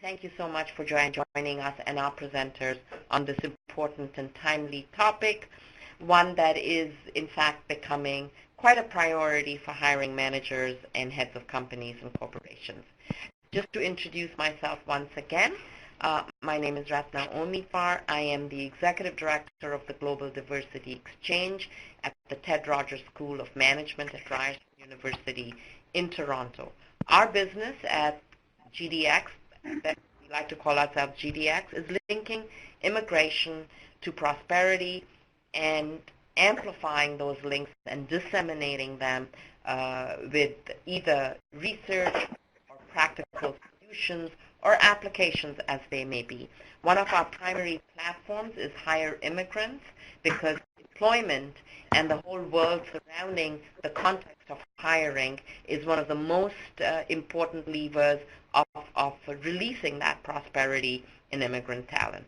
Thank you so much for joining us and our presenters on this important and timely topic, one that is in fact becoming quite a priority for hiring managers and heads of companies and corporations. Just to introduce myself once again, my name is Ratna Omifar. I am the Executive Director of the Global Diversity Exchange at the Ted Rogers School of Management at Ryerson University in Toronto. Our business at GDX, that we like to call ourselves GDX, is linking immigration to prosperity and amplifying those links and disseminating them with either research or practical solutions or applications as they may be. One of our primary platforms is Hire Immigrants, because employment and the whole world surrounding the context of hiring is one of the most important levers of releasing that prosperity in immigrant talent.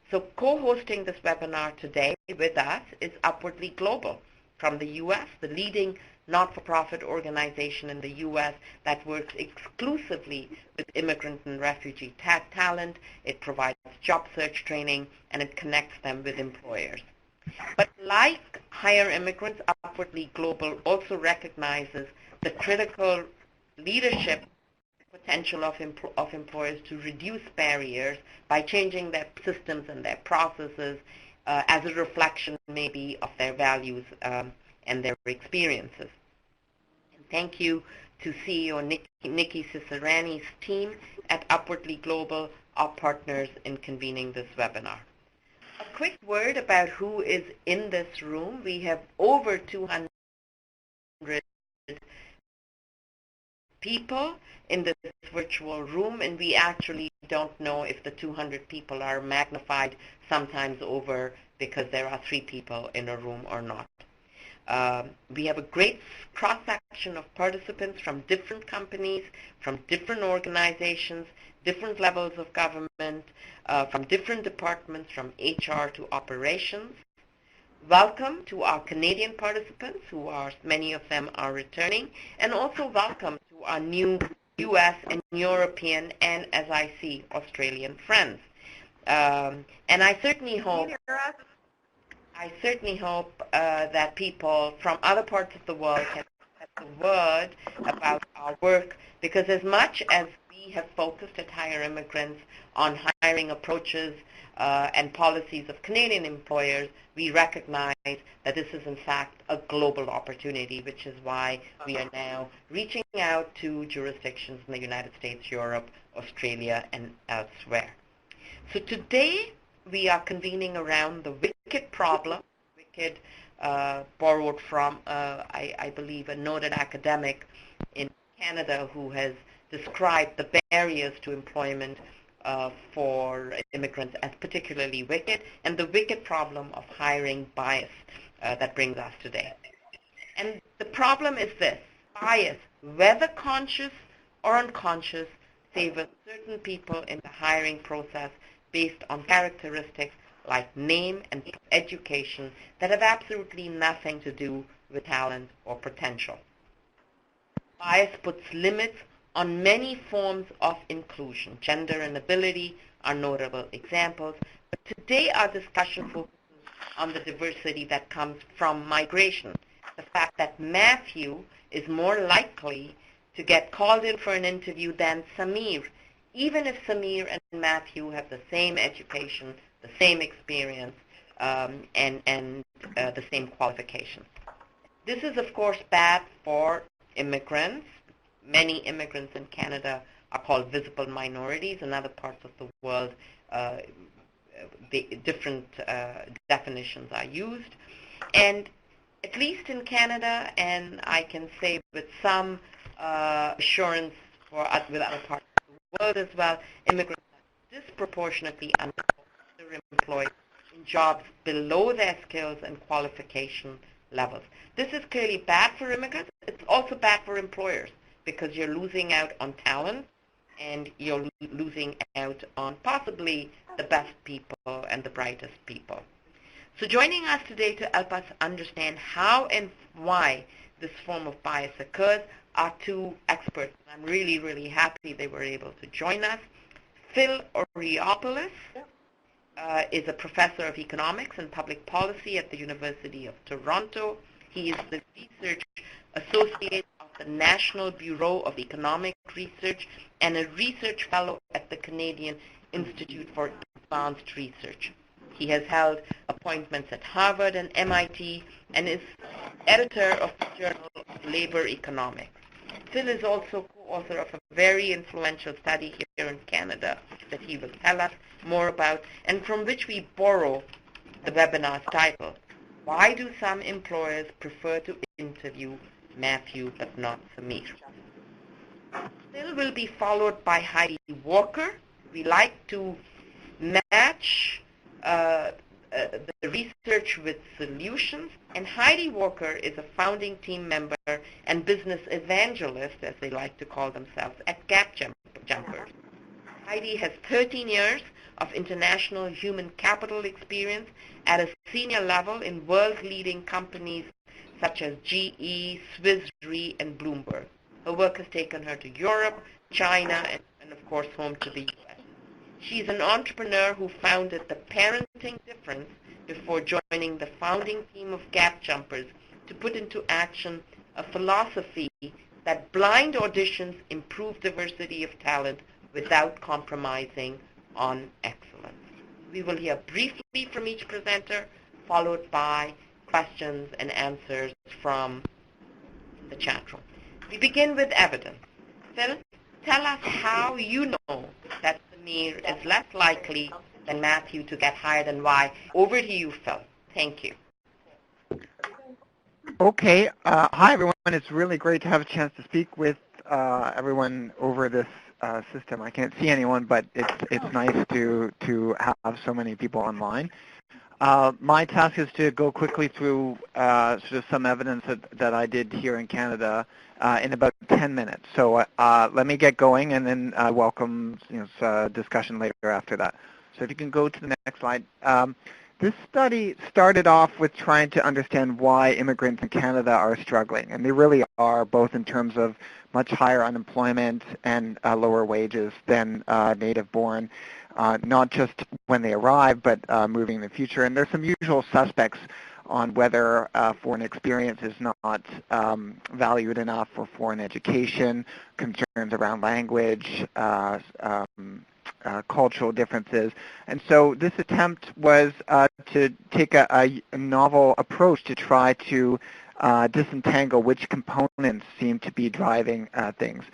So co-hosting this webinar today with us is Upwardly Global from the U.S., the leading not-for-profit organization in the U.S. that works exclusively with immigrant and refugee talent. It provides job search training, and it connects them with employers. But like Hire Immigrants, Upwardly Global also recognizes the critical leadership potential of employers to reduce barriers by changing their systems and their processes as a reflection maybe of their values and their experiences. And thank you to CEO Nikki Cicerani's team at Upwardly Global, our partners in convening this webinar. A quick word about who is in this room. We have over 200 people in this virtual room, and we actually don't know if the 200 people are magnified sometimes over because there are 3 people in a room or not. We have a great cross-section of participants from different companies, from different organizations, different levels of government, from different departments, from HR to operations. Welcome to our Canadian participants, many of them are returning, and also welcome to our new U.S. and European and, as I see, Australian friends. And I certainly hope that people from other parts of the world can spread the word about our work, because as much as we have focused at Hire Immigrants on hiring approaches and policies of Canadian employers, we recognize that this is in fact a global opportunity, which is why we are now reaching out to jurisdictions in the United States, Europe, Australia, and elsewhere. So today we are convening around the wicked problem, borrowed from, I believe, a noted academic in Canada who has described the barriers to employment for immigrants as particularly wicked, and the wicked problem of hiring bias that brings us today. And the problem is this: bias, whether conscious or unconscious, favors certain people in the hiring process based on characteristics like name and education that have absolutely nothing to do with talent or potential. Bias puts limits on many forms of inclusion. Gender and ability are notable examples, but today our discussion focuses on the diversity that comes from migration. The fact that Matthew is more likely to get called in for an interview than Samir, even if Samir and Matthew have the same education, the same experience, and the same qualifications. This is, of course, bad for immigrants. Many immigrants in Canada are called visible minorities. In other parts of the world, different definitions are used. And at least in Canada, and I can say with some assurance with other parts of the world as well, immigrants are disproportionately underemployed in jobs below their skills and qualification levels. This is clearly bad for immigrants. It's also bad for employers, because you're losing out on talent and you're losing out on possibly the best people and the brightest people. So joining us today to help us understand how and why this form of bias occurs are 2 experts. I'm really, really happy they were able to join us. Phil Oreopoulos is a professor of economics and public policy at the University of Toronto. He is the research associate of the National Bureau of Economic Research and a research fellow at the Canadian Institute for Advanced Research. He has held appointments at Harvard and MIT and is editor of the Journal of Labor Economics. Phil is also co-author of a very influential study here in Canada that he will tell us more about, and from which we borrow the webinar's title, Why Do Some Employers Prefer to Interview Matthew but Not Samir? Phil will be followed by Heidi Walker. We like to match the research with solutions, and Heidi Walker is a founding team member and business evangelist, as they like to call themselves, at Gapjumpers. Heidi has 13 years of international human capital experience at a senior level in world-leading companies such as GE, Swiss Re, and Bloomberg. Her work has taken her to Europe, China, and of course home to the U.S. She's an entrepreneur who founded the Parenting Difference before joining the founding team of Gapjumpers to put into action a philosophy that blind auditions improve diversity of talent without compromising on excellence. We will hear briefly from each presenter, followed by questions and answers from the chat room. We begin with evidence. Phil, tell us how you know that Samir is less likely than Matthew to get hired and why. Over to you, Phil. Thank you. Okay. Hi, everyone. It's really great to have a chance to speak with everyone over this system. I can't see anyone, but it's nice to have so many people online. My task is to go quickly through sort of some evidence that I did here in Canada in about 10 minutes. So let me get going, and then welcome discussion later after that. So if you can go to the next slide. This study started off with trying to understand why immigrants in Canada are struggling, and they really are, both in terms of much higher unemployment and lower wages than native-born, not just when they arrive, but moving in the future. And there's some usual suspects on whether foreign experience is not valued enough, or foreign education, concerns around language, cultural differences. And so this attempt was to take a novel approach to try to disentangle which components seem to be driving things.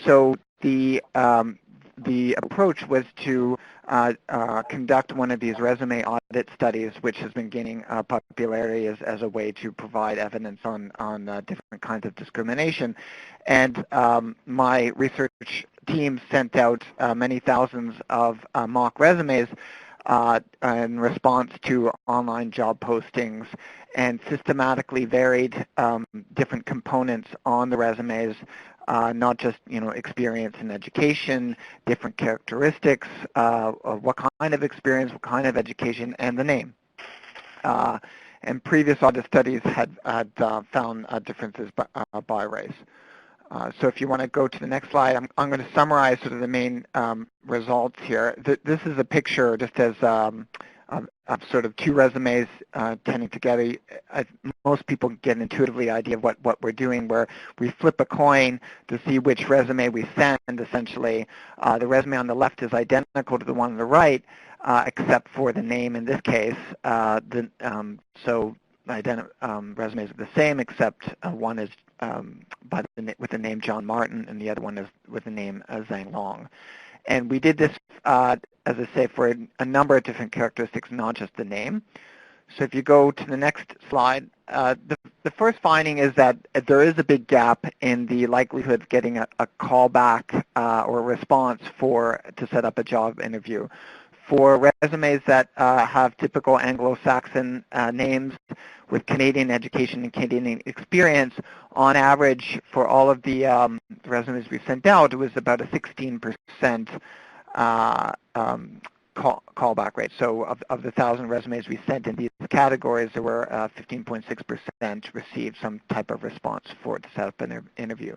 So the approach was to conduct one of these resume audit studies, which has been gaining popularity as a way to provide evidence on different kinds of discrimination. And my research team sent out many thousands of mock resumes in response to online job postings, and systematically varied different components on the resumes, not just experience in education, different characteristics, of what kind of experience, what kind of education, and the name. And previous audit studies had found differences by race. So if you want to go to the next slide, I'm going to summarize sort of the main results here. This is a picture just as of sort of two resumes tending together. Most people get an intuitively idea of what we're doing, where we flip a coin to see which resume we send, essentially. The resume on the left is identical to the one on the right, except for the name in this case. So resumes are the same, except one is with the name John Martin, and the other one is with the name Zhang Long. And we did this, as I say, for a number of different characteristics, not just the name. So if you go to the next slide, the first finding is that there is a big gap in the likelihood of getting a callback or a response to set up a job interview. For resumes that have typical Anglo-Saxon names with Canadian education and Canadian experience, on average, for all of the resumes we sent out, it was about a 16% callback rate. So of the 1,000 resumes we sent in these categories, there were 15.6% received some type of response to set up an interview.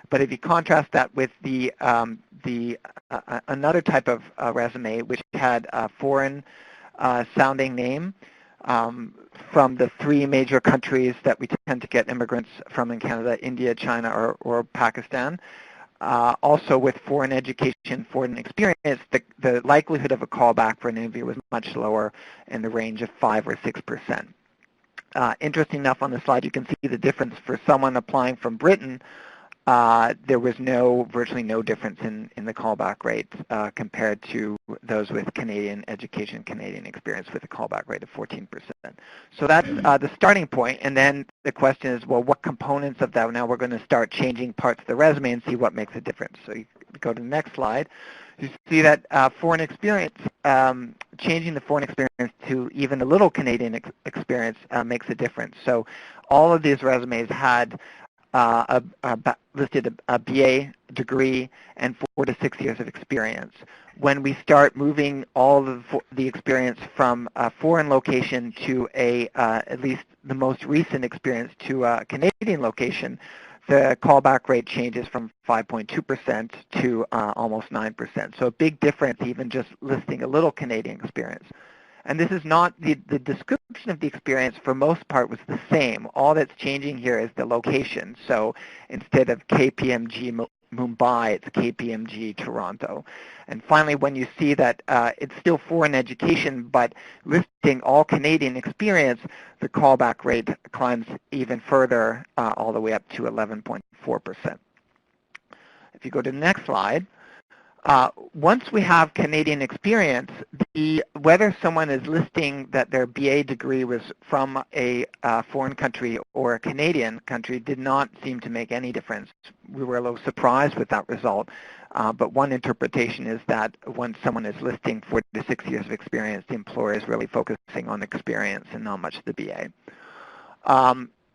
But if you contrast that with another type of resume, which had a foreign sounding name from the three major countries that we tend to get immigrants from in Canada, India, China, or Pakistan, also with foreign education, foreign experience, the likelihood of a callback for an interview was much lower in the range of 5 or 6%. Interesting enough, on the slide you can see the difference for someone applying from Britain. There was virtually no difference in the callback rate compared to those with Canadian education, Canadian experience, with a callback rate of 14%. So that's the starting point, and then the question is, well, what components of that? Now we're going to start changing parts of the resume and see what makes a difference. So you go to the next slide. You see that foreign experience, changing the foreign experience to even a little Canadian experience makes a difference. So all of these resumes had listed a BA degree and 4 to 6 years of experience. When we start moving all of the experience from a foreign location to at least the most recent experience to a Canadian location, the callback rate changes from 5.2% to almost 9%. So a big difference even just listing a little Canadian experience. And this is not, the description of the experience for most part was the same. All that's changing here is the location. So instead of KPMG Mumbai, it's KPMG Toronto. And finally, when you see that it's still foreign education, but listing all Canadian experience, the callback rate climbs even further, all the way up to 11.4%. If you go to the next slide, once we have Canadian experience, whether someone is listing that their BA degree was from a foreign country or a Canadian country did not seem to make any difference. We were a little surprised with that result, but one interpretation is that when someone is listing 4 to 6 years of experience, the employer is really focusing on experience and not much the BA.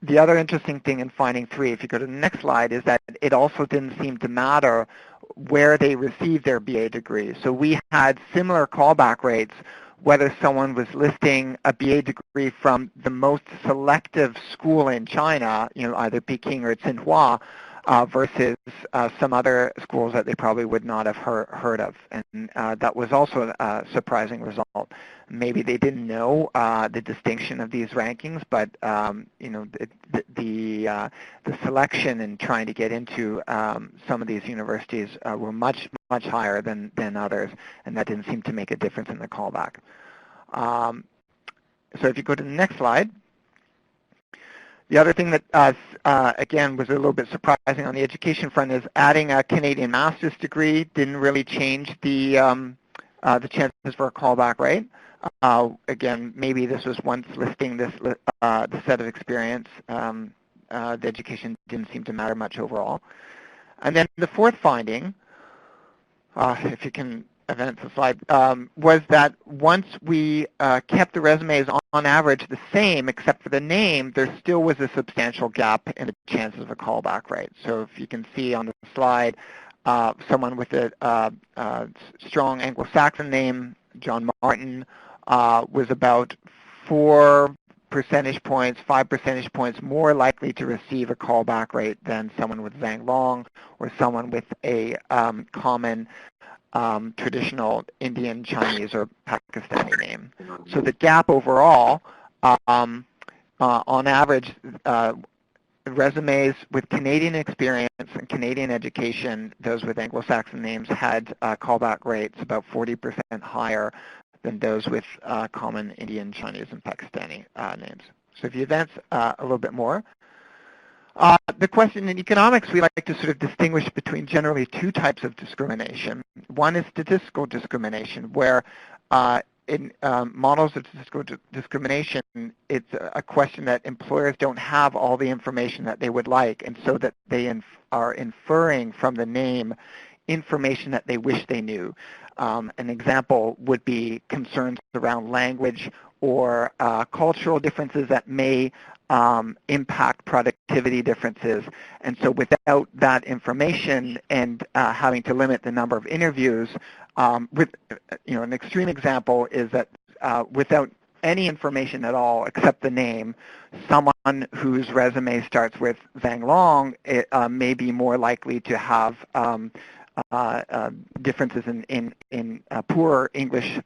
The other interesting thing in finding 3, if you go to the next slide, is that it also didn't seem to matter where they received their BA degree. So we had similar callback rates whether someone was listing a BA degree from the most selective school in China, either Peking or Tsinghua, versus some other schools that they probably would not have heard of. And that was also a surprising result. Maybe they didn't know the distinction of these rankings, but the selection in trying to get into some of these universities were much higher than others, and that didn't seem to make a difference in the callback. So if you go to the next slide. The other thing that, again, was a little bit surprising on the education front is adding a Canadian master's degree didn't really change the chances for a callback rate. Again, maybe this was once listing the set of experience. The education didn't seem to matter much overall. And then the fourth finding, if you can advance the slide, was that once we kept the resumes on average the same except for the name, there still was a substantial gap in the chances of a callback rate. So if you can see on the slide, someone with a strong Anglo-Saxon name, John Martin, was about 4 percentage points, 5 percentage points more likely to receive a callback rate than someone with Zhang Long or someone with a common traditional Indian, Chinese, or Pakistani name. So the gap overall, on average, resumes with Canadian experience and Canadian education, those with Anglo-Saxon names, had callback rates about 40% higher than those with common Indian, Chinese, and Pakistani names. So if you advance a little bit more, the question in economics, we like to sort of distinguish between generally 2 types of discrimination. One is statistical discrimination, where in models of statistical discrimination, it's a question that employers don't have all the information that they would like, and so that they are inferring from the name information that they wish they knew. An example would be concerns around language or cultural differences that may impact productivity differences. And so without that information and having to limit the number of interviews, an extreme example is that without any information at all except the name, someone whose resume starts with Zhang Long may be more likely to have differences in poor English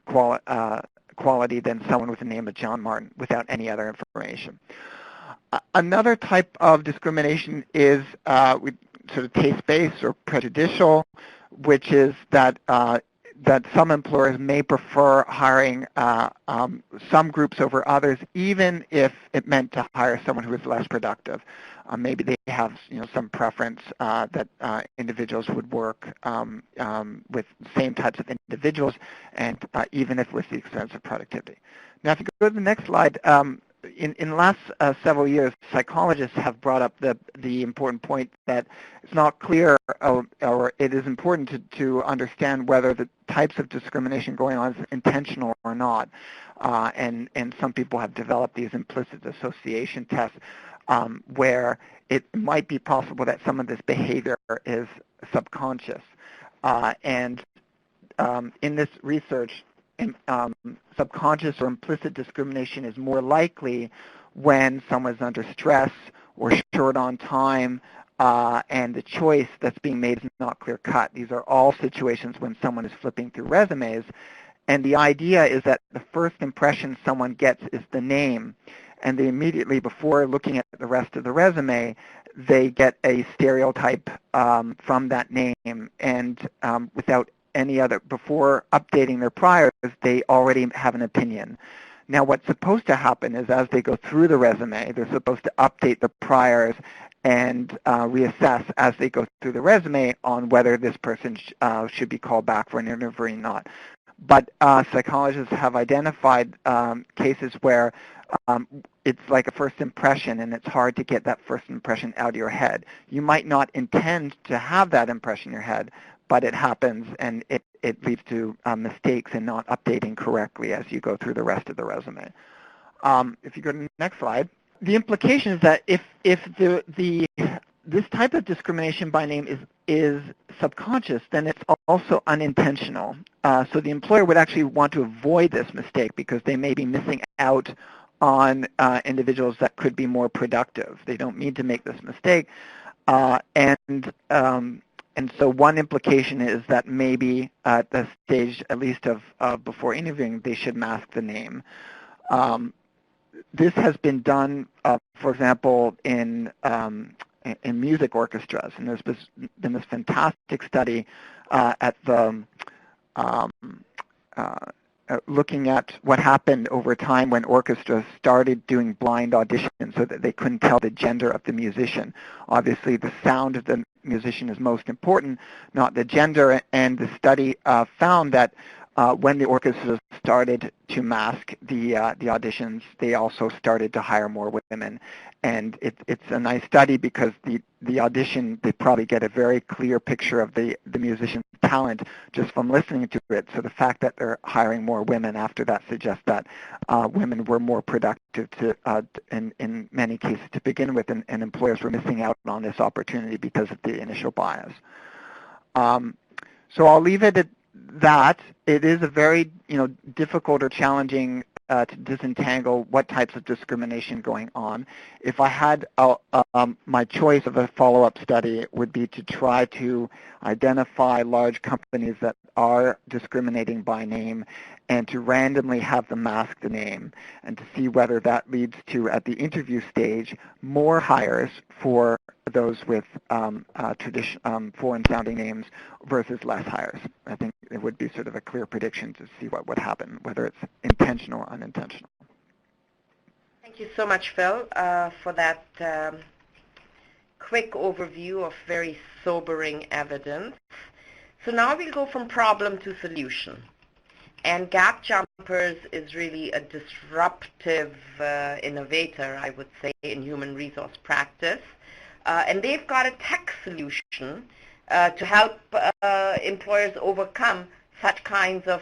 quality than someone with the name of John Martin without any other information. Another type of discrimination is sort of taste-based or prejudicial, which is that some employers may prefer hiring some groups over others, even if it meant to hire someone who is less productive. Maybe they have some preference that individuals would work with same types of individuals, and even if with the expense of productivity. Now, if you go to the next slide, in the last several years, psychologists have brought up the important point that it's not clear, or it is important to understand whether the types of discrimination going on is intentional or not. And some people have developed these implicit association tests where it might be possible that some of this behavior is subconscious. In this research, subconscious or implicit discrimination is more likely when someone's under stress or short on time, and the choice that's being made is not clear-cut. These are all situations when someone is flipping through resumes, and the idea is that the first impression someone gets is the name, and they immediately, before looking at the rest of the resume, they get a stereotype from that name, and without any other, before updating their priors, they already have an opinion. Now, what's supposed to happen is as they go through the resume, they're supposed to update the priors and reassess as they go through the resume on whether this person should be called back for an interview or not. But psychologists have identified cases where it's like a first impression, and it's hard to get that first impression out of your head. You might not intend to have that impression in your head, but it happens, and it leads to mistakes and not updating correctly as you go through the rest of the resume. If you go to the next slide, the implication is that if this type of discrimination by name is subconscious, then it's also unintentional. So the employer would actually want to avoid this mistake because they may be missing out on individuals that could be more productive. They don't mean to make this mistake, and so one implication is that maybe at the stage, at least of before interviewing, they should mask the name. This has been done, for example, in music orchestras, and there's been this fantastic study at the looking at what happened over time when orchestras started doing blind auditions so that they couldn't tell the gender of the musician. Obviously, the sound of the musician is most important, not the gender, and the study found that when the orchestras started to mask the auditions, they also started to hire more women. And it's a nice study because the audition, they probably get a very clear picture of the musician's talent just from listening to it. So the fact that they're hiring more women after that suggests that women were more productive in many cases to begin with, and employers were missing out on this opportunity because of the initial bias. So I'll leave it at that. It is a very difficult or challenging to disentangle what types of discrimination going on. If I had my choice of a follow-up study, it would be to try to identify large companies that are discriminating by name and to randomly have them mask the name and to see whether that leads to, at the interview stage, more hires for those with foreign-sounding names versus less hires. I think it would be sort of a clear prediction to see what would happen, whether it's intentional or unintentional. Thank you so much, Phil, for that quick overview of very sobering evidence. So now we'll go from problem to solution. And Gapjumpers is really a disruptive innovator, I would say, in human resource practice. And they've got a tech solution to help employers overcome such kinds of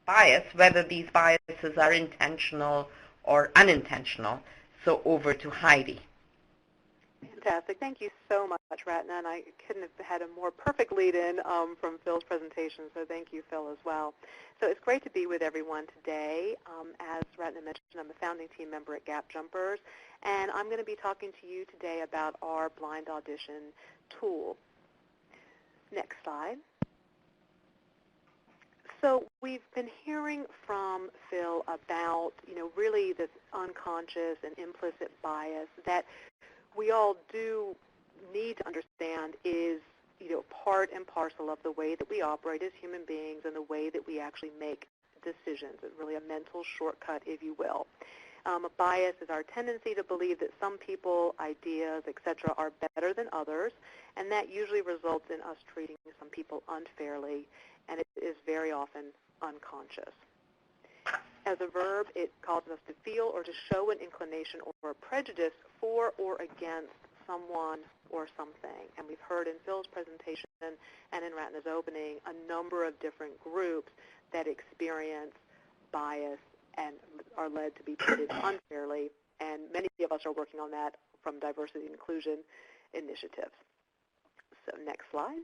bias, whether these biases are intentional or unintentional. So over to Heidi. Fantastic. Thank you so much, Ratna, and I couldn't have had a more perfect lead-in from Phil's presentation, so thank you, Phil, as well. So it's great to be with everyone today. As Ratna mentioned, I'm a founding team member at Gapjumpers, and I'm going to be talking to you today about our blind audition tool. Next slide. So we've been hearing from Phil about, really this unconscious and implicit bias that we all do need to understand is, part and parcel of the way that we operate as human beings and the way that we actually make decisions. It's really a mental shortcut, if you will. A bias is our tendency to believe that some people, ideas, etc., are better than others, and that usually results in us treating some people unfairly, and it is very often unconscious. As a verb, it causes us to feel or to show an inclination or a prejudice for or against someone or something. And we've heard in Phil's presentation and in Ratna's opening a number of different groups that experience bias and are led to be treated unfairly. And many of us are working on that from diversity and inclusion initiatives. So next slide.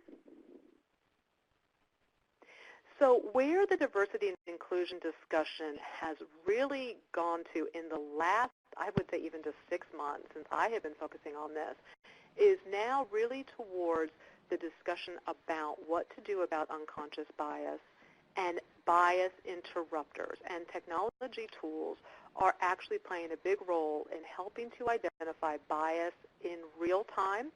So where the diversity and inclusion discussion has really gone to in the last, I would say even just 6 months since I have been focusing on this, is now really towards the discussion about what to do about unconscious bias and bias interrupters. And technology tools are actually playing a big role in helping to identify bias in real time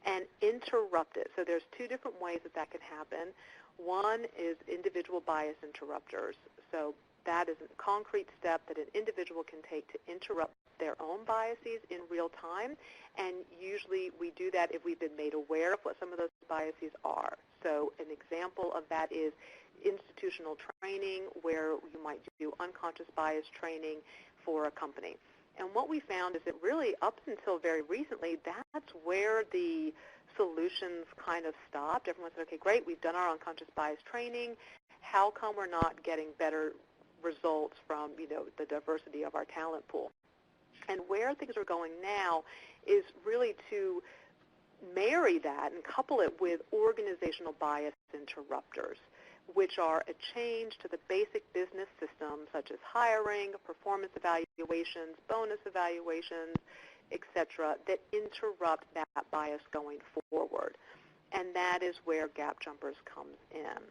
and interrupt it. So there's 2 different ways that that can happen. One is individual bias interrupters. So that is a concrete step that an individual can take to interrupt their own biases in real time. And usually we do that if we've been made aware of what some of those biases are. So an example of that is institutional training, where you might do unconscious bias training for a company. And what we found is that really up until very recently, that's where the solutions kind of stopped. Everyone said, okay, great, we've done our unconscious bias training. How come we're not getting better results from, the diversity of our talent pool? And where things are going now is really to marry that and couple it with organizational bias interrupters, which are a change to the basic business systems such as hiring, performance evaluations, bonus evaluations, etc., that interrupt that bias going forward. And that is where Gapjumpers comes in.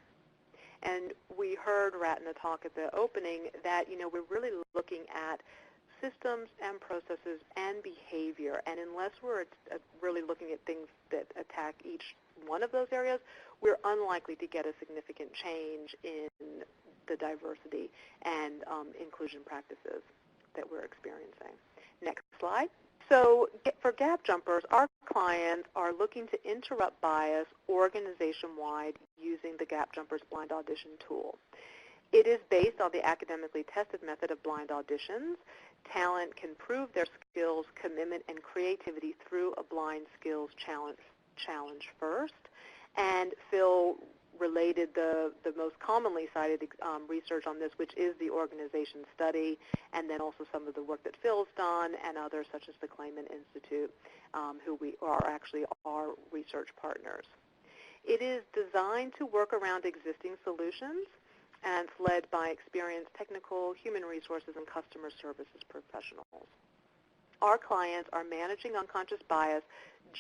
And we heard Ratna talk at the opening that, we're really looking at systems and processes and behavior. And unless we're really looking at things that attack each one of those areas, we're unlikely to get a significant change in the diversity and inclusion practices that we're experiencing. Next slide. So for Gapjumpers, our clients are looking to interrupt bias organization-wide using the Gapjumpers blind audition tool. It is based on the academically tested method of blind auditions. Talent can prove their skills, commitment, and creativity through a blind skills challenge first. And Phil related the most commonly cited research on this, which is the organization study, and then also some of the work that Phil's done and others such as the Clayman Institute, who we are actually our research partners. It is designed to work around existing solutions, and it's led by experienced technical, human resources, and customer services professionals. Our clients are managing unconscious bias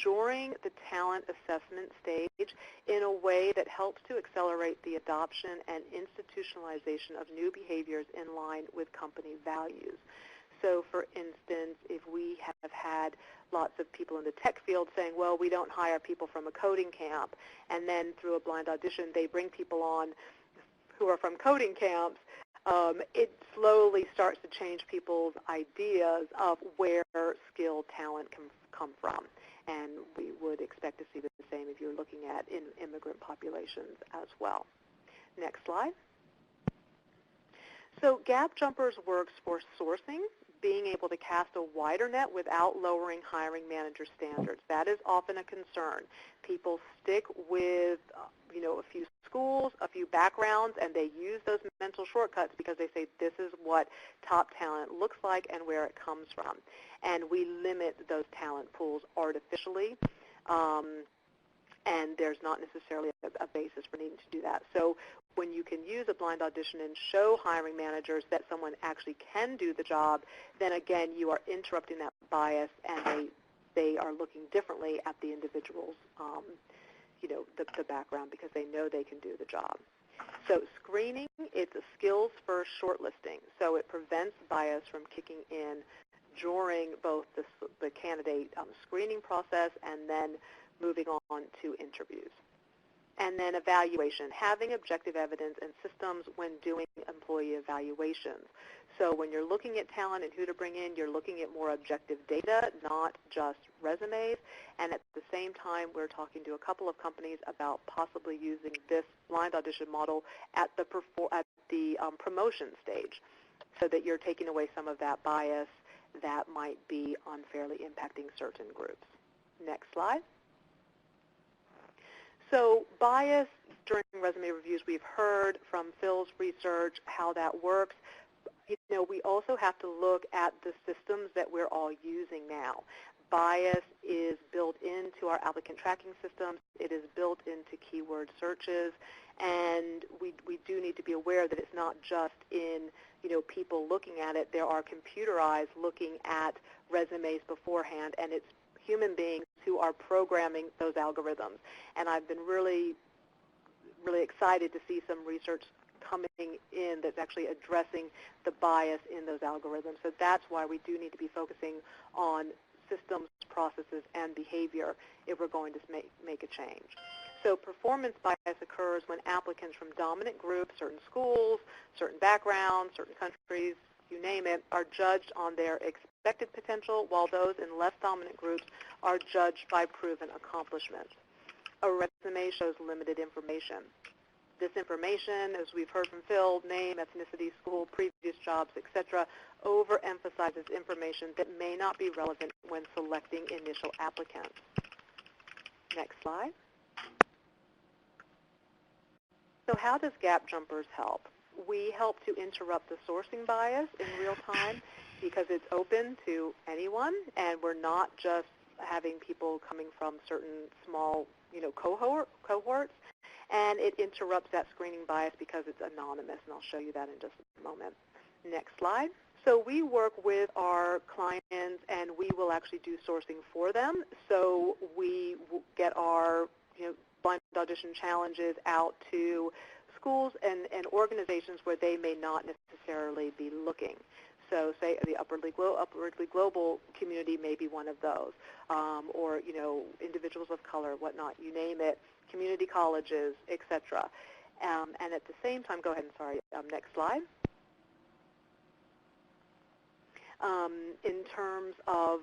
during the talent assessment stage in a way that helps to accelerate the adoption and institutionalization of new behaviors in line with company values. So, for instance, if we have had lots of people in the tech field saying, well, we don't hire people from a coding camp, and then through a blind audition they bring people on who are from coding camps, it slowly starts to change people's ideas of where skilled talent can come from. And we would expect to see the same if you're looking at immigrant populations as well. Next slide. So Gapjumpers works for sourcing, being able to cast a wider net without lowering hiring manager standards. That is often a concern. People stick with a few schools, a few backgrounds, and they use those mental shortcuts because they say this is what top talent looks like and where it comes from. And we limit those talent pools artificially, and there's not necessarily a basis for needing to do that. So when you can use a blind audition and show hiring managers that someone actually can do the job, then again you are interrupting that bias, and they are looking differently at the individual's the background because they know they can do the job. So screening, it's a skills-first shortlisting. So it prevents bias from kicking in during both the candidate screening process and then moving on to interviews. And then evaluation, having objective evidence and systems when doing employee evaluations. So when you're looking at talent and who to bring in, you're looking at more objective data, not just resumes. And at the same time, we're talking to a couple of companies about possibly using this blind audition model at the promotion stage, so that you're taking away some of that bias that might be unfairly impacting certain groups. Next slide. So bias during resume reviews, we've heard from Phil's research how that works. We also have to look at the systems that we're all using now. Bias is built into our applicant tracking systems. It is built into keyword searches. And we do need to be aware that it's not just in people looking at it. There are computer eyes looking at resumes beforehand, and it's human beings who are programming those algorithms. And I've been really, really excited to see some research coming in that's actually addressing the bias in those algorithms. So that's why we do need to be focusing on systems, processes, and behavior if we're going to make a change. So performance bias occurs when applicants from dominant groups, certain schools, certain backgrounds, certain countries, you name it, are judged on their expected potential, while those in less dominant groups are judged by proven accomplishments. A resume shows limited information. This information, as we've heard from Phil, name, ethnicity, school, previous jobs, etc., overemphasizes information that may not be relevant when selecting initial applicants. Next slide. So how does Gapjumpers help? We help to interrupt the sourcing bias in real time because it's open to anyone, and we're not just having people coming from certain small cohorts, and it interrupts that screening bias because it's anonymous, and I'll show you that in just a moment. Next slide. So we work with our clients, and we will actually do sourcing for them. So we get our blind audition challenges out to schools and organizations where they may not necessarily be looking. So say the upwardly global community may be one of those, or individuals of color, whatnot, you name it, community colleges, etc. And at the same time, go ahead and sorry, next slide. In terms of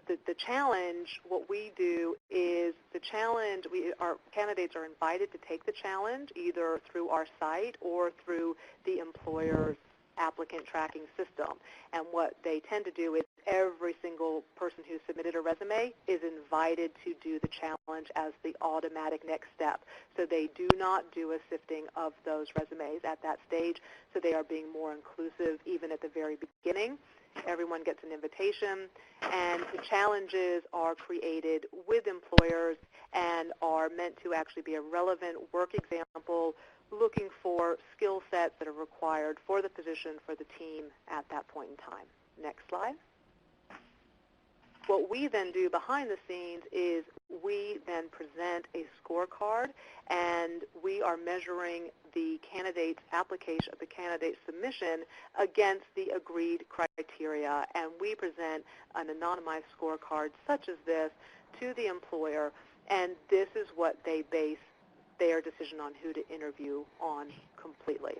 the challenge, what we do is the challenge, our candidates are invited to take the challenge either through our site or through the employer's applicant tracking system. And what they tend to do is every single person who submitted a resume is invited to do the challenge as the automatic next step. So they do not do a sifting of those resumes at that stage, so they are being more inclusive even at the very beginning. Everyone gets an invitation, and the challenges are created with employers and are meant to actually be a relevant work example looking for skill sets that are required for the position, for the team at that point in time. Next slide. What we then do behind the scenes is we then present a scorecard, and we are measuring the candidate's application, the candidate's submission against the agreed criteria, and we present an anonymized scorecard such as this to the employer, and this is what they base their decision on who to interview on completely.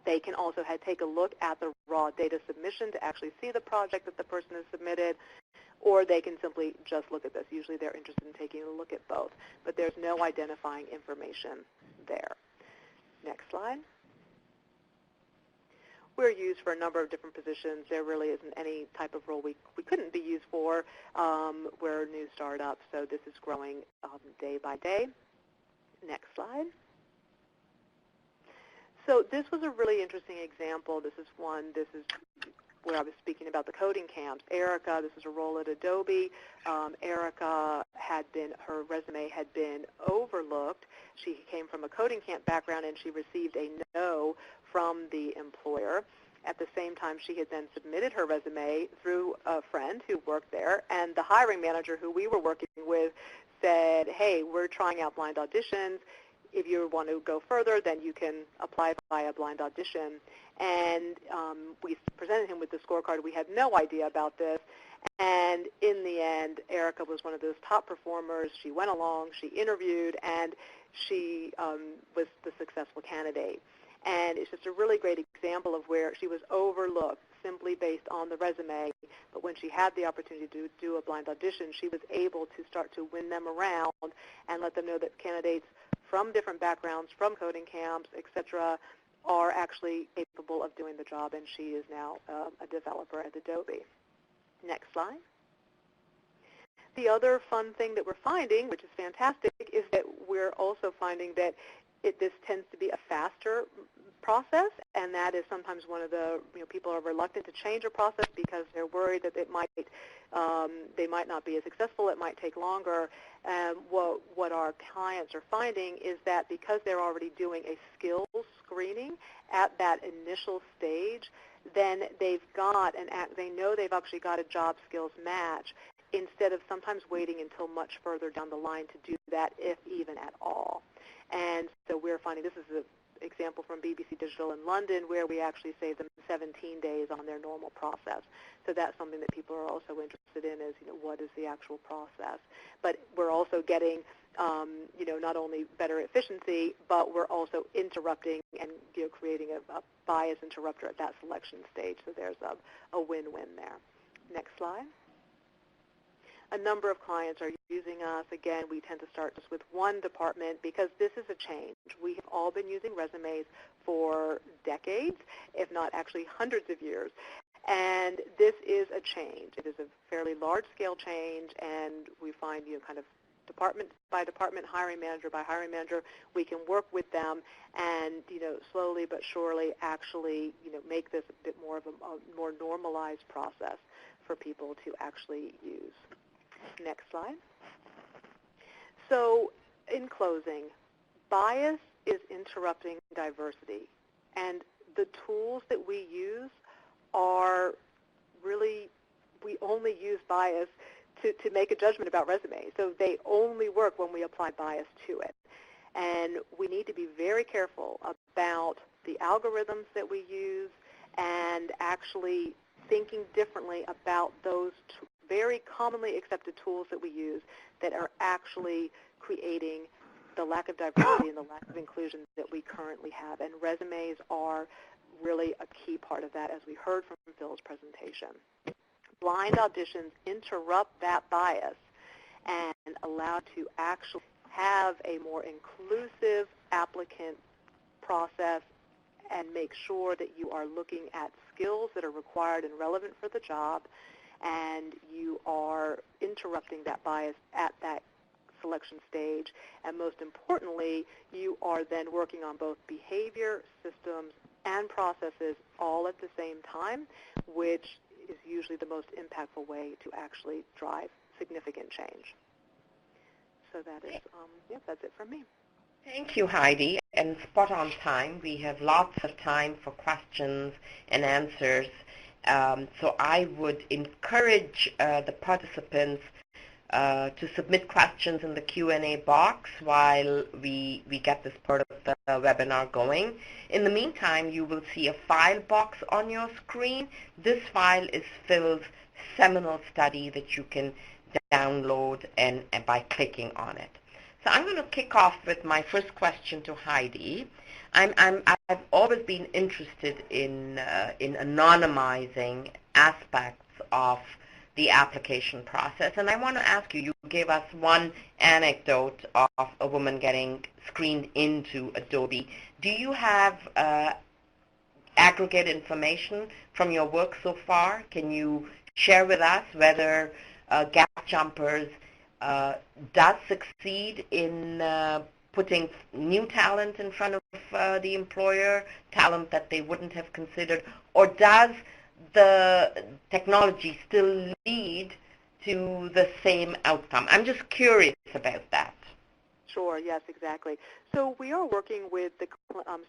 They can also take a look at the raw data submission to actually see the project that the person has submitted, or they can simply just look at this. Usually they're interested in taking a look at both, but there's no identifying information there. Next slide. we're used for a number of different positions. There really isn't any type of role we couldn't be used for. We're a new startup, so this is growing day by day. Next slide. So this was a really interesting example. This is where I was speaking about the coding camps. Erica, this is a role at Adobe. Erica her resume had been overlooked. She came from a coding camp background, and she received a no from the employer. At the same time, she had then submitted her resume through a friend who worked there, and the hiring manager who we were working with said, hey, we're trying out blind auditions. If you want to go further, then you can apply via blind audition. And we presented him with the scorecard. We had no idea about this. And in the end, Erica was one of those top performers. She went along, she interviewed, and she was the successful candidate. And it's just a really great example of where she was overlooked simply based on the resume. But when she had the opportunity to do a blind audition, she was able to start to win them around and let them know that candidates from different backgrounds, from coding camps, et cetera, are actually capable of doing the job, and she is now a developer at Adobe. Next slide. The other fun thing that we're finding, which is fantastic, is that we're also finding that this tends to be a faster process, and that is sometimes one of the, people are reluctant to change a process because they're worried that they might not be as successful, it might take longer. What our clients are finding is that because they're already doing a skills screening at that initial stage, then they know they've actually got a job skills match, instead of sometimes waiting until much further down the line to do that, if even at all. And so we're finding, this is an example from BBC Digital in London, where we actually saved them 17 days on their normal process. So that's something that people are also interested in, is what is the actual process. But we're also getting not only better efficiency, but we're also interrupting and creating a bias interrupter at that selection stage. So there's a win-win there. Next slide. A number of clients are using us. Again, we tend to start just with one department because this is a change. We have all been using resumes for decades, if not actually hundreds of years. And this is a change. It is a fairly large-scale change, and we find, kind of department by department, hiring manager by hiring manager, we can work with them and, slowly but surely actually, make this a bit more of a more normalized process for people to actually use. Next slide. So in closing, bias is interrupting diversity, and the tools that we use are really, we only use bias to make a judgment about resumes. So they only work when we apply bias to it. And we need to be very careful about the algorithms that we use and actually thinking differently about those very commonly accepted tools that we use that are actually creating the lack of diversity and the lack of inclusion that we currently have. And resumes are really a key part of that, as we heard from Phil's presentation. Blind auditions interrupt that bias and allow to actually have a more inclusive applicant process and make sure that you are looking at skills that are required and relevant for the job, and you are interrupting that bias at that selection stage. And most importantly, you are then working on both behavior, systems, and processes all at the same time, which is usually the most impactful way to actually drive significant change. So that is, that's it from me. Thank you, Heidi. And spot on time. We have lots of time for questions and answers. So I would encourage the participants to submit questions in the Q&A box while we get this part of the webinar going. In the meantime, you will see a file box on your screen. This file is Phil's seminal study that you can download and by clicking on it. So I'm going to kick off with my first question to Heidi. I've always been interested in anonymizing aspects of the application process, and I want to ask you, you gave us one anecdote of a woman getting screened into Adobe. Do you have aggregate information from your work so far? Can you share with us whether Gapjumpers does succeed in putting new talent in front of the employer, talent that they wouldn't have considered, or does the technology still lead to the same outcome? I'm just curious about that. Sure, yes, exactly. So we are working with the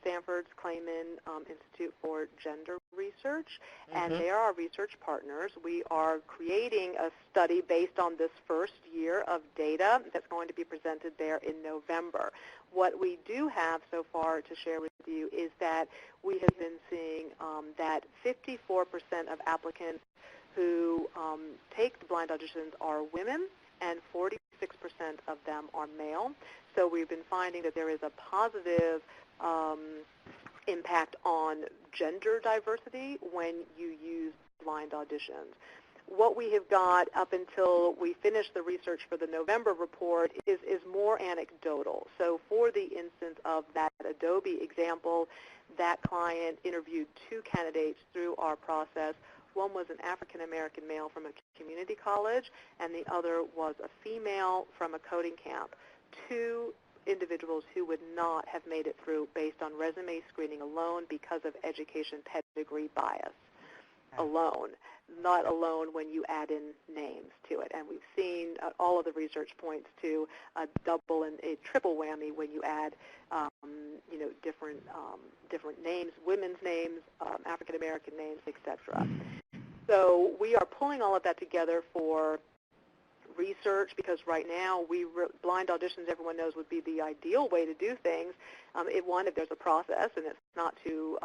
Stanford's Clayman Institute for Gender Research, and they are our research partners. We are creating a study based on this first year of data that's going to be presented there in November. What we do have so far to share with you is that we have been seeing that 54% of applicants who take the blind auditions are women, and 46% of them are male. So we've been finding that there is a positive impact on gender diversity when you use blind auditions. What we have got up until we finish the research for the November report is more anecdotal. So for the instance of that Adobe example, that client interviewed 2 candidates through our process. One was an African-American male from a community college, and the other was a female from a coding camp. 2 individuals who would not have made it through based on resume screening alone because of education pedigree bias alone, not alone when you add in names to it. And we've seen all of the research points to a double and a triple whammy when you add different names, women's names, African-American names, etc. So we are pulling all of that together for research because right now blind auditions, everyone knows, would be the ideal way to do things. If there's a process and it's not too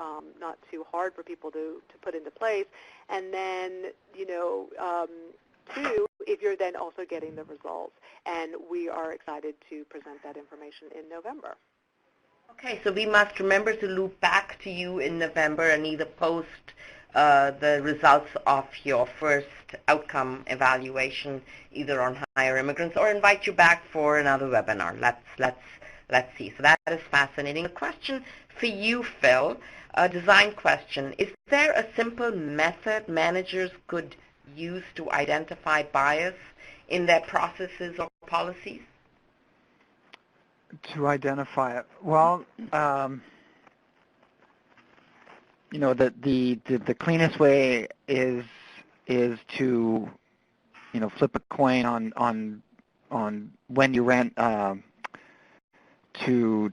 hard for people to put into place, and then 2, if you're then also getting the results. And we are excited to present that information in November. Okay, so we must remember to loop back to you in November and either post the results of your first outcome evaluation either on Hire Immigrants or invite you back for another webinar. Let's see. So that is fascinating. A question for you, Phil, a design question. Is there a simple method managers could use to identify bias in their processes or policies? To identify it, well, the cleanest way is to flip a coin on when you rent to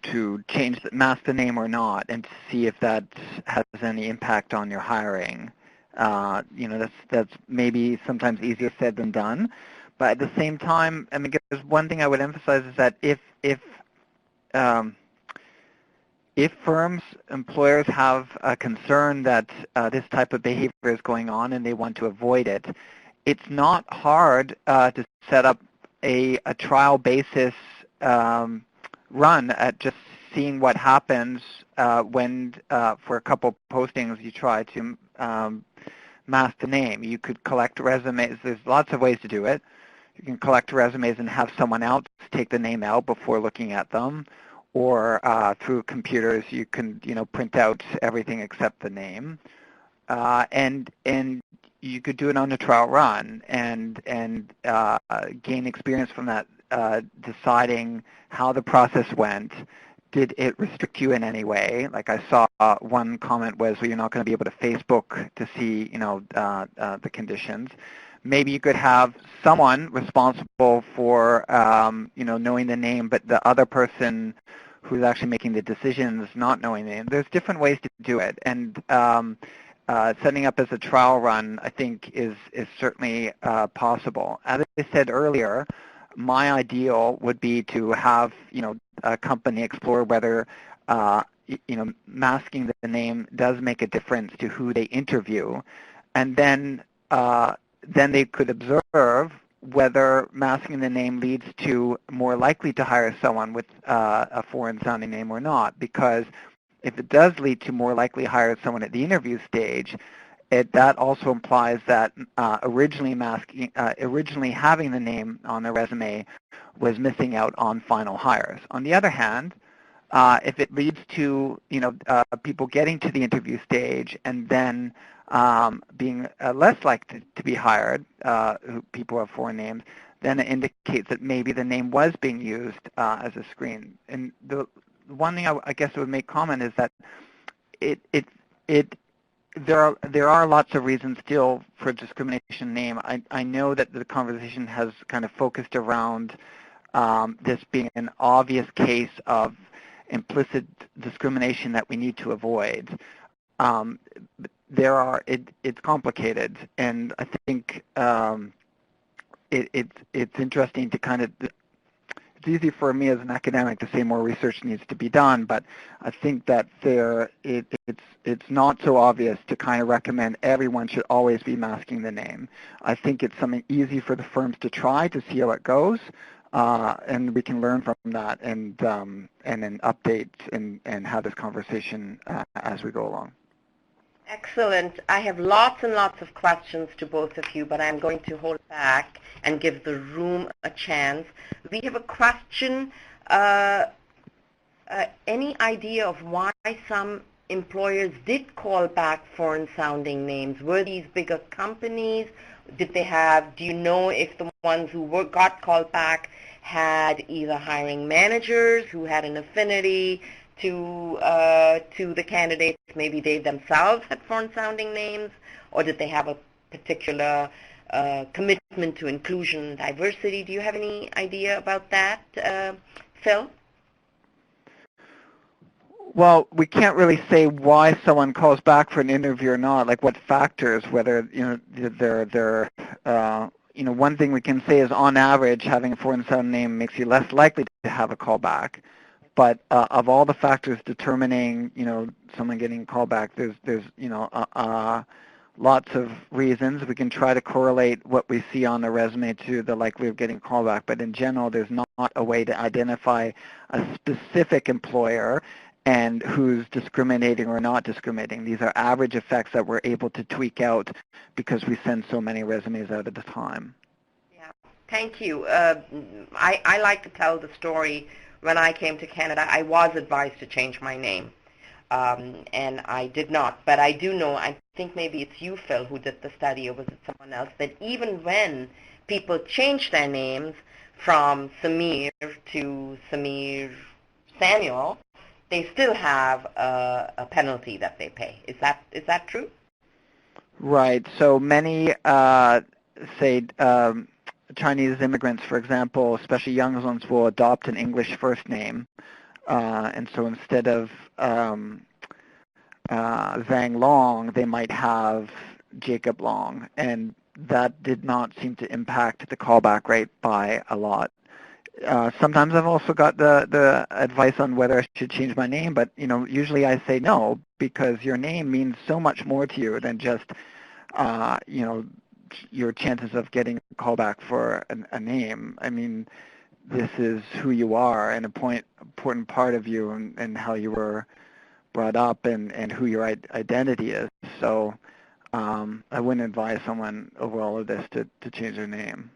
mask the name or not, and to see if that has any impact on your hiring. That's maybe sometimes easier said than done, but at the same time, I mean, there's one thing I would emphasize is that if employers have a concern that this type of behavior is going on and they want to avoid it, it's not hard to set up a trial basis run at just seeing what happens when, for a couple postings, you try to mask the name. You could collect resumes. There's lots of ways to do it. You can collect resumes and have someone else take the name out before looking at them. Or through computers, you can print out everything except the name, and you could do it on a trial run and gain experience from that, deciding how the process went. Did it restrict you in any way? Like I saw one comment was, well, you're not going to be able to Facebook to see the conditions. Maybe you could have someone responsible for knowing the name, but the other person who's actually making the decisions not knowing the name. There's different ways to do it, and setting up as a trial run, I think, is certainly possible. As I said earlier, my ideal would be to have a company explore whether masking the name does make a difference to who they interview, and then they could observe whether masking the name leads to more likely to hire someone with a foreign-sounding name or not. Because if it does lead to more likely hire someone at the interview stage, that also implies that originally having the name on the resume was missing out on final hires. On the other hand, if it leads to people getting to the interview stage and then being less likely to be hired, people have foreign names, then it indicates that maybe the name was being used as a screen. And the one thing I guess I would make comment is that there are lots of reasons still for discrimination name. I know that the conversation has kind of focused around this being an obvious case of implicit discrimination that we need to avoid. It's complicated, and I think it's interesting to kind of, it's easy for me as an academic to say more research needs to be done, but I think that it's not so obvious to kind of recommend everyone should always be masking the name. I think it's something easy for the firms to try to see how it goes, and we can learn from that and then update and have this conversation as we go along. Excellent. I have lots and lots of questions to both of you, but I'm going to hold back and give the room a chance. We have a question. Any idea of why some employers did call back foreign-sounding names? Were these bigger companies? Did they have, do you know if the ones who got called back had either hiring managers who had an affinity to the candidates, maybe they themselves had foreign-sounding names, or did they have a particular commitment to inclusion and diversity? Do you have any idea about that, Phil? Well, we can't really say why someone calls back for an interview or not, like what factors, whether, one thing we can say is on average having a foreign-sounding name makes you less likely to have a callback. But of all the factors determining, someone getting a callback, there's lots of reasons. We can try to correlate what we see on the resume to the likelihood of getting a callback. But in general, there's not a way to identify a specific employer and who's discriminating or not discriminating. These are average effects that we're able to tweak out because we send so many resumes out at a time. Yeah, thank you. I like to tell the story. When I came to Canada, I was advised to change my name, and I did not. But I do know, I think maybe it's you, Phil, who did the study, or was it someone else, that even when people change their names from Samir to Samir Samuel, they still have a penalty that they pay. Is that true? Right. So many, Chinese immigrants, for example, especially young ones, will adopt an English first name. And so instead of Zhang Long, they might have Jacob Long. And that did not seem to impact the callback rate by a lot. Sometimes I've also got the advice on whether I should change my name, but usually I say no, because your name means so much more to you than just your chances of getting a callback for a name. I mean, this is who you are and an important part of you and how you were brought up and who your identity is. So I wouldn't advise someone over all of this to change their name.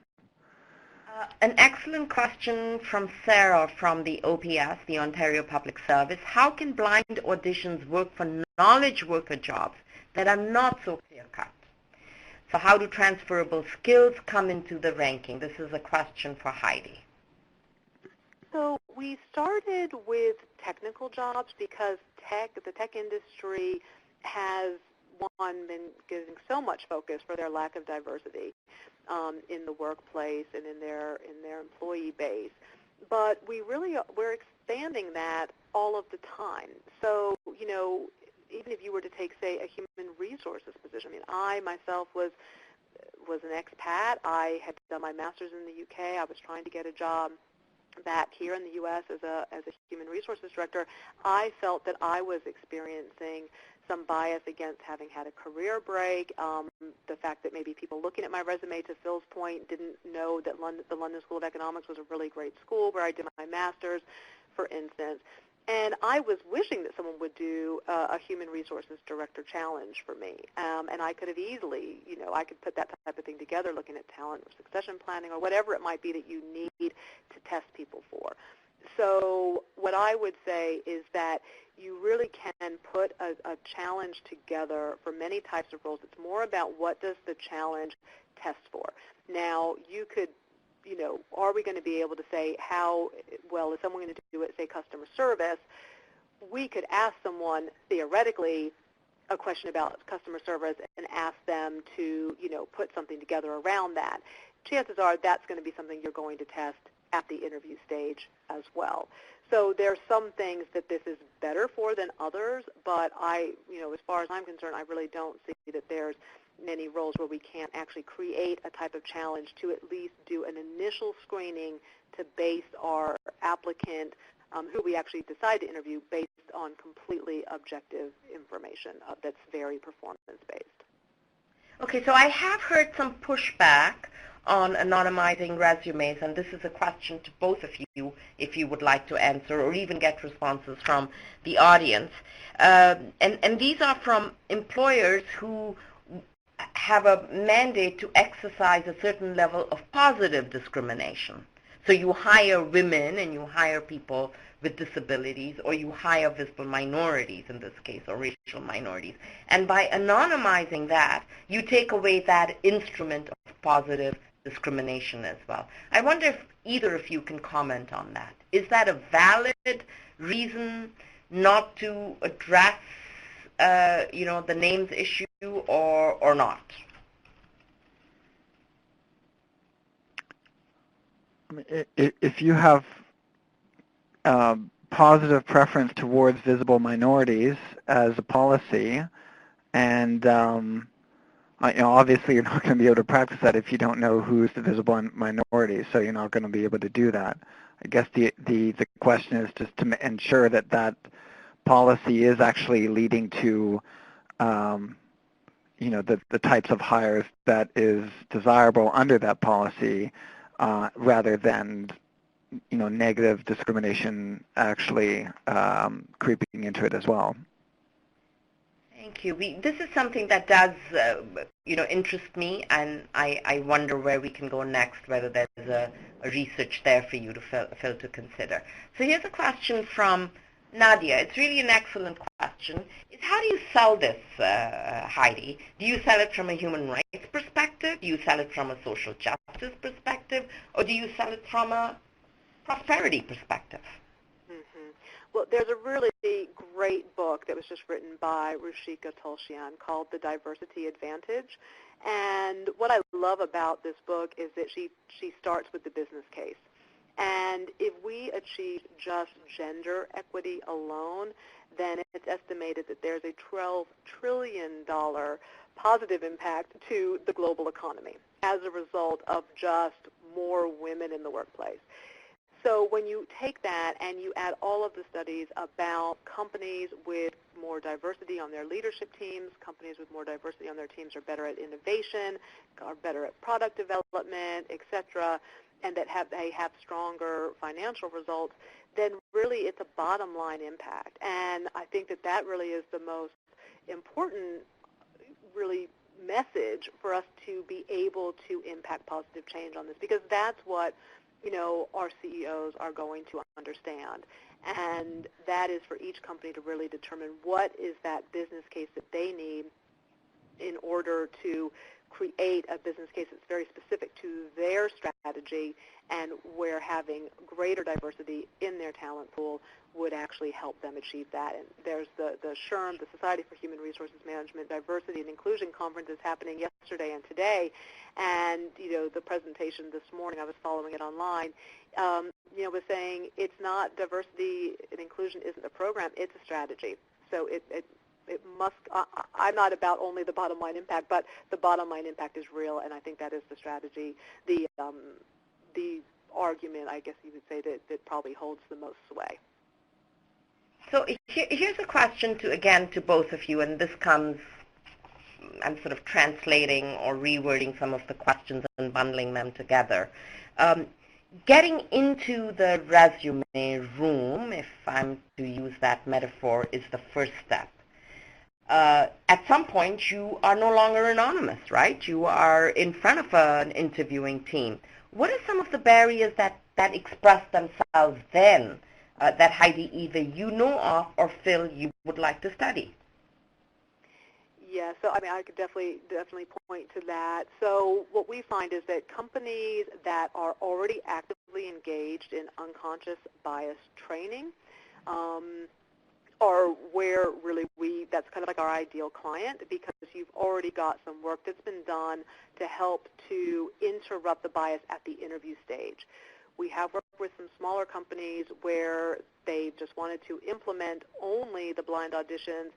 An excellent question from Sarah from the OPS, the Ontario Public Service. How can blind auditions work for knowledge worker jobs that are not so clear-cut? So how do transferable skills come into the ranking? This is a question for Heidi. So we started with technical jobs because the tech industry has, been giving so much focus for their lack of diversity in the workplace and in their employee base. But we're expanding that all of the time. So, even if you were to take, say, a human resources position, I myself was an expat. I had done my master's in the UK. I was trying to get a job back here in the U.S. as a human resources director. I felt that I was experiencing some bias against having had a career break, the fact that maybe people looking at my resume, to Phil's point, didn't know that the London School of Economics was a really great school where I did my master's, for instance. And I was wishing that someone would do a human resources director challenge for me. And I could have easily, I could put that type of thing together, looking at talent or succession planning or whatever it might be that you need to test people for. So what I would say is that you really can put a challenge together for many types of roles. It's more about what does the challenge test for. Now, you could, are we going to be able to say how well is someone going to do it, say, customer service? We could ask someone, theoretically, a question about customer service and ask them to, put something together around that. Chances are that's going to be something you're going to test at the interview stage as well. So there's some things that this is better for than others, but as far as I'm concerned, I really don't see that there's many roles where we can't actually create a type of challenge to at least do an initial screening to base our applicant, who we actually decide to interview, based on completely objective information that's very performance-based. Okay, so I have heard some pushback on anonymizing resumes, and this is a question to both of you if you would like to answer or even get responses from the audience. And these are from employers who have a mandate to exercise a certain level of positive discrimination. So you hire women and you hire people with disabilities, or you hire visible minorities in this case, or racial minorities. And by anonymizing that, you take away that instrument of positive discrimination as well. I wonder if either of you can comment on that. Is that a valid reason not to address, the names issue, or not? I mean, if you have positive preference towards visible minorities as a policy, and obviously you're not going to be able to practice that if you don't know who's the visible minority, so you're not going to be able to do that. I guess the question is just to ensure that that policy is actually leading to the types of hires that is desirable under that policy, rather than negative discrimination actually creeping into it as well. Thank you. This is something that does, interest me, and I wonder where we can go next, whether there's a research there for you to Phil to consider. So here's a question from Nadia. It's really an excellent question. Is how do you sell this, Heidi? Do you sell it from a human rights perspective? Do you sell it from a social justice perspective? Or do you sell it from a prosperity perspective? Mm-hmm. Well, there's a really great book that was just written by Ruchika Tulshyan called The Diversity Advantage. And what I love about this book is that she starts with the business case. And if we achieve just gender equity alone, then it's estimated that there's a $12 trillion positive impact to the global economy as a result of just more women in the workplace. So when you take that and you add all of the studies about companies with more diversity on their leadership teams, companies with more diversity on their teams are better at innovation, are better at product development, et cetera, and that they have stronger financial results, then really it's a bottom line impact. And I think that really is the most important really message for us to be able to impact positive change on this, because that's what our CEOs are going to understand. And that is for each company to really determine what is that business case that they need in order to create a business case that's very specific to their strategy, and where having greater diversity in their talent pool would actually help them achieve that. And there's the SHRM, the Society for Human Resources Management Diversity and Inclusion Conference is happening yesterday and today. And, the presentation this morning, I was following it online, was saying it's not diversity and inclusion isn't a program, it's a strategy. So it must, I'm not about only the bottom line impact, but the bottom line impact is real, and I think that is the strategy, the argument, I guess you would say, that probably holds the most sway. So here's a question to both of you, and this comes, I'm sort of translating or rewording some of the questions and bundling them together. Getting into the resume room, if I'm to use that metaphor, is the first step. At some point, you are no longer anonymous, right? You are in front of an interviewing team. What are some of the barriers that that expressed themselves then that Heidi, either you know of or Phil, you would like to study? Yeah, so I mean, I could definitely point to that. So what we find is that companies that are already actively engaged in unconscious bias training are where really that's kind of like our ideal client, because you've already got some work that's been done to help to interrupt the bias at the interview stage. We have worked with some smaller companies where they just wanted to implement only the blind auditions,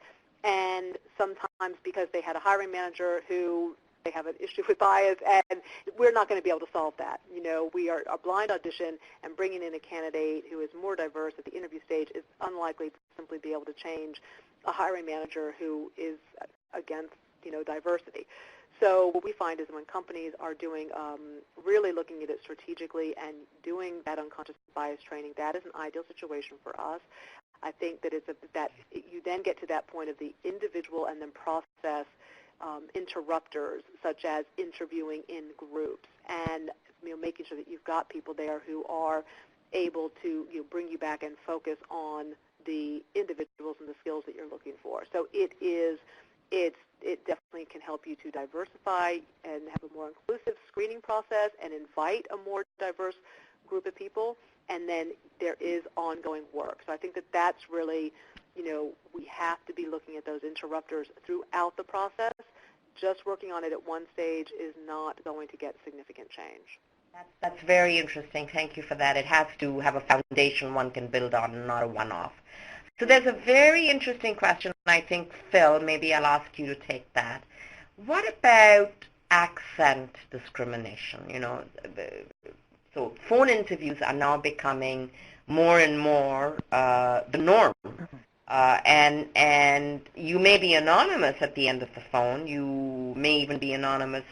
and sometimes because they had a hiring manager who they have an issue with bias, and we're not going to be able to solve that. You know, we are a blind audition, and bringing in a candidate who is more diverse at the interview stage is unlikely to simply be able to change a hiring manager who is against, you know, diversity. So what we find is when companies are doing, really looking at it strategically and doing that unconscious bias training, that is an ideal situation for us. I think that that you then get to that point of the individual and then process interrupters, such as interviewing in groups and, you know, making sure that you've got people there who are able to, you know, bring you back and focus on the individuals and the skills that you're looking for. So it definitely can help you to diversify and have a more inclusive screening process and invite a more diverse group of people, and then there is ongoing work. So I think that that's really, you know, we have to be looking at those interrupters throughout the process. Just working on it at one stage is not going to get significant change. That's very interesting. Thank you for that. It has to have a foundation one can build on, not a one-off. So there's a very interesting question. I think, Phil, maybe I'll ask you to take that. What about accent discrimination? You know, so phone interviews are now becoming more and more the norm. And you may be anonymous at the end of the phone. You may even be anonymous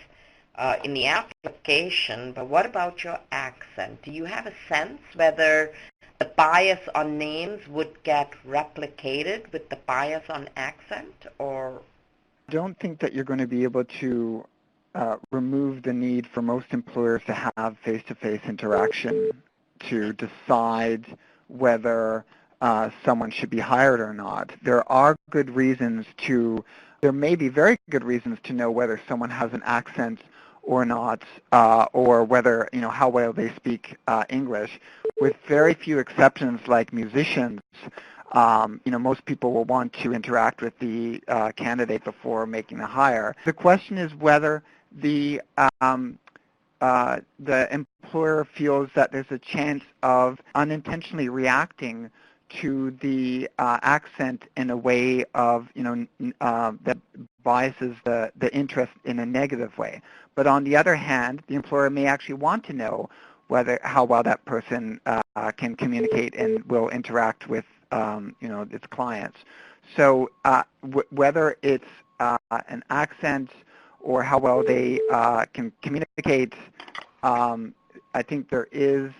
in the application. But what about your accent? Do you have a sense whether the bias on names would get replicated with the bias on accent, or? I don't think that you're going to be able to remove the need for most employers to have face-to-face interaction to decide whether someone should be hired or not. There may be very good reasons to know whether someone has an accent or not, or whether, you know, how well they speak English. With very few exceptions, like musicians, you know, most people will want to interact with the candidate before making the hire. The question is whether the employer feels that there's a chance of unintentionally reacting to the accent in a way of, you know, that biases the interest in a negative way. But on the other hand, the employer may actually want to know how well that person can communicate and will interact with, you know, its clients. So whether it's an accent or how well they can communicate, I think there is.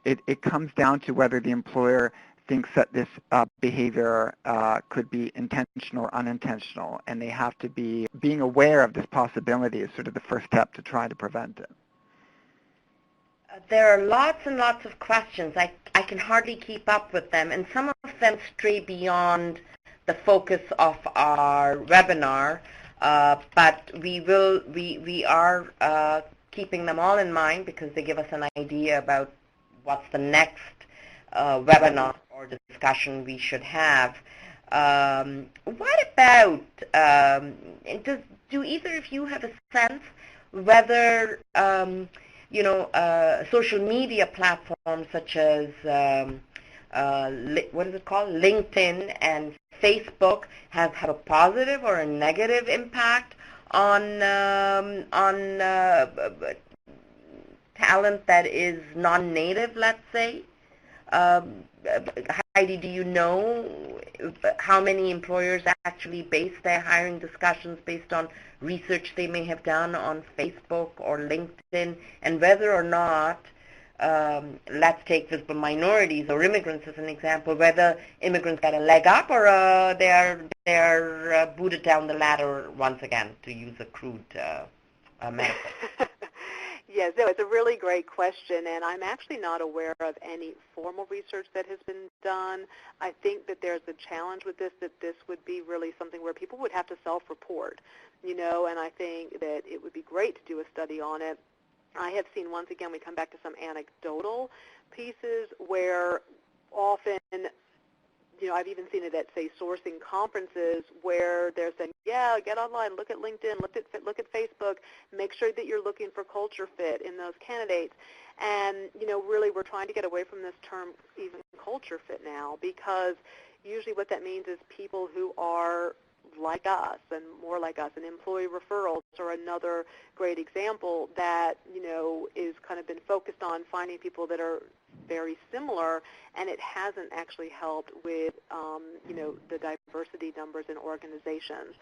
It comes down to whether the employer thinks that this behavior could be intentional or unintentional, and they have to be being aware of this possibility is sort of the first step to try to prevent it. There are lots and lots of questions. I can hardly keep up with them, and some of them stray beyond the focus of our webinar, but we are keeping them all in mind because they give us an idea about what's the next webinar or discussion we should have. What about, do either of you have a sense whether, you know, social media platforms such as, what is it called, LinkedIn and Facebook have a positive or a negative impact on talent that is non-native, let's say? Heidi, do you know how many employers actually base their hiring discussions based on research they may have done on Facebook or LinkedIn, and whether or not, let's take visible minorities or immigrants as an example, whether immigrants get a leg up or they're booted down the ladder once again, to use a crude metaphor? Yes, no, it's a really great question, and I'm actually not aware of any formal research that has been done. I think that there's a challenge with this, that this would be really something where people would have to self-report, and I think that it would be great to do a study on it. I have seen, once again, we come back to some anecdotal pieces where often, I've even seen it at, say, sourcing conferences where they're saying, yeah, get online, look at LinkedIn, look at Facebook, make sure that you're looking for culture fit in those candidates. And, really we're trying to get away from this term, even culture fit now, because usually what that means is people who are like us and more like us, and employee referrals are another great example that, is kind of been focused on finding people that are very similar, and it hasn't actually helped with, the diversity numbers in organizations.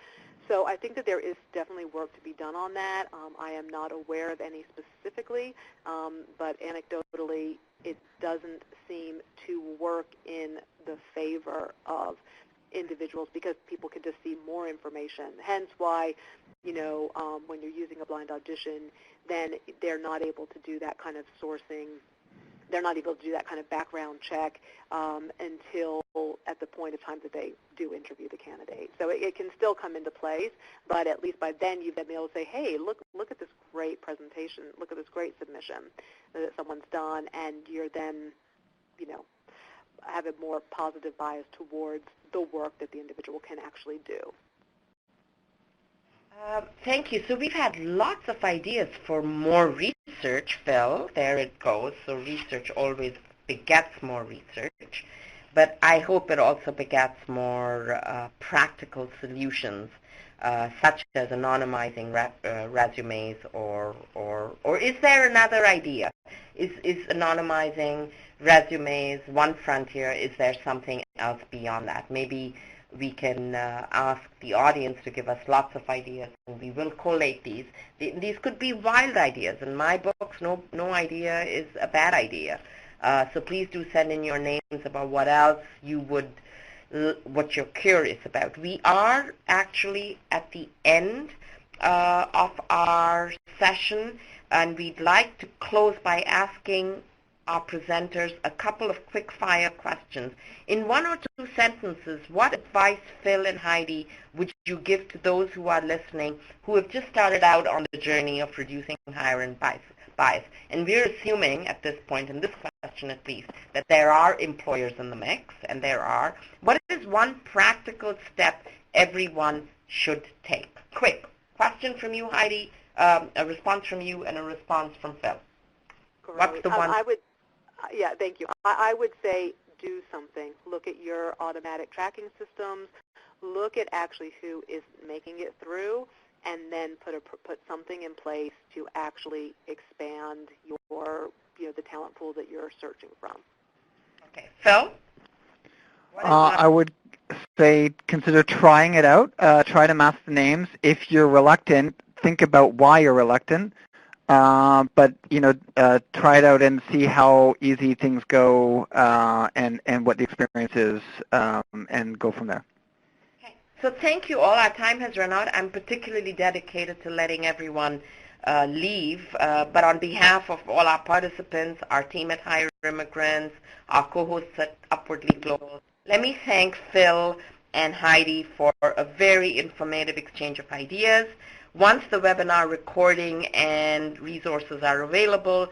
So I think that there is definitely work to be done on that. I am not aware of any specifically, but anecdotally, it doesn't seem to work in the favor of individuals because people can just see more information. Hence why, when you're using a blind audition, then they're not able to do that kind of sourcing. They're not able to do that kind of background check until at the point of time that they do interview the candidate. So it can still come into place, but at least by then you've been able to say, hey, look at this great presentation, look at this great submission that someone's done, and you're then, have a more positive bias towards the work that the individual can actually do. Thank you. So we've had lots of ideas for more research, Phil. There it goes. So research always begets more research. But I hope it also begets more practical solutions, such as anonymizing resumes, or is there another idea? Is anonymizing resumes one frontier? Is there something else beyond that? Maybe we can ask the audience to give us lots of ideas, and we will collate these. These could be wild ideas. In my books, no idea is a bad idea. So please do send in your names about what else what you're curious about. We are actually at the end of our session, and we'd like to close by asking our presenters a couple of quick-fire questions. In 1 or 2 sentences, what advice, Phil and Heidi, would you give to those who are listening who have just started out on the journey of reducing hiring bias? And we're assuming at this point, in this question at least, that there are employers in the mix, and there are. What is one practical step everyone should take? Quick. Question from you, Heidi, a response from you, and a response from Phil. Great. What's the one? Yeah, thank you. I would say do something. Look at your automatic tracking systems. Look at actually who is making it through, and then put something in place to actually expand your the talent pool that you're searching from. Okay, Phil. I would say consider trying it out. Try to mask the names. If you're reluctant, think about why you're reluctant. But try it out and see how easy things go, and what the experience is, and go from there. Okay. So thank you all. Our time has run out. I'm particularly dedicated to letting everyone leave, but on behalf of all our participants, our team at Hire Immigrants, our co-hosts at Upwardly Global, let me thank Phil and Heidi for a very informative exchange of ideas. Once the webinar recording and resources are available,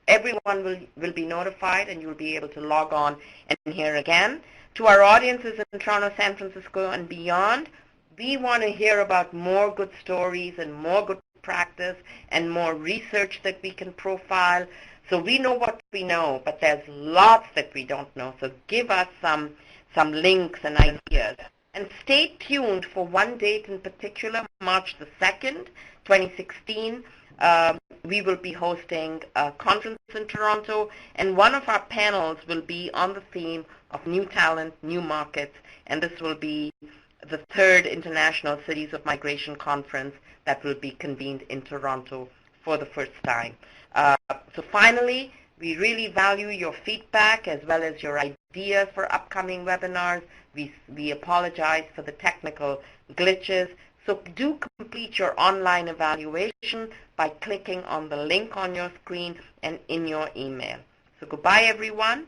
everyone will be notified, and you'll be able to log on and hear again. To our audiences in Toronto, San Francisco, and beyond, we want to hear about more good stories and more good practice and more research that we can profile. So we know what we know, but there's lots that we don't know. So give us some links and ideas. And stay tuned for one date in particular, March the 2nd, 2016. We will be hosting a conference in Toronto, and one of our panels will be on the theme of new talent, new markets, and this will be the 3rd International Cities of Migration Conference that will be convened in Toronto for the first time. So finally, we really value your feedback as well as your ideas for upcoming webinars. We apologize for the technical glitches. So do complete your online evaluation by clicking on the link on your screen and in your email. So goodbye, everyone.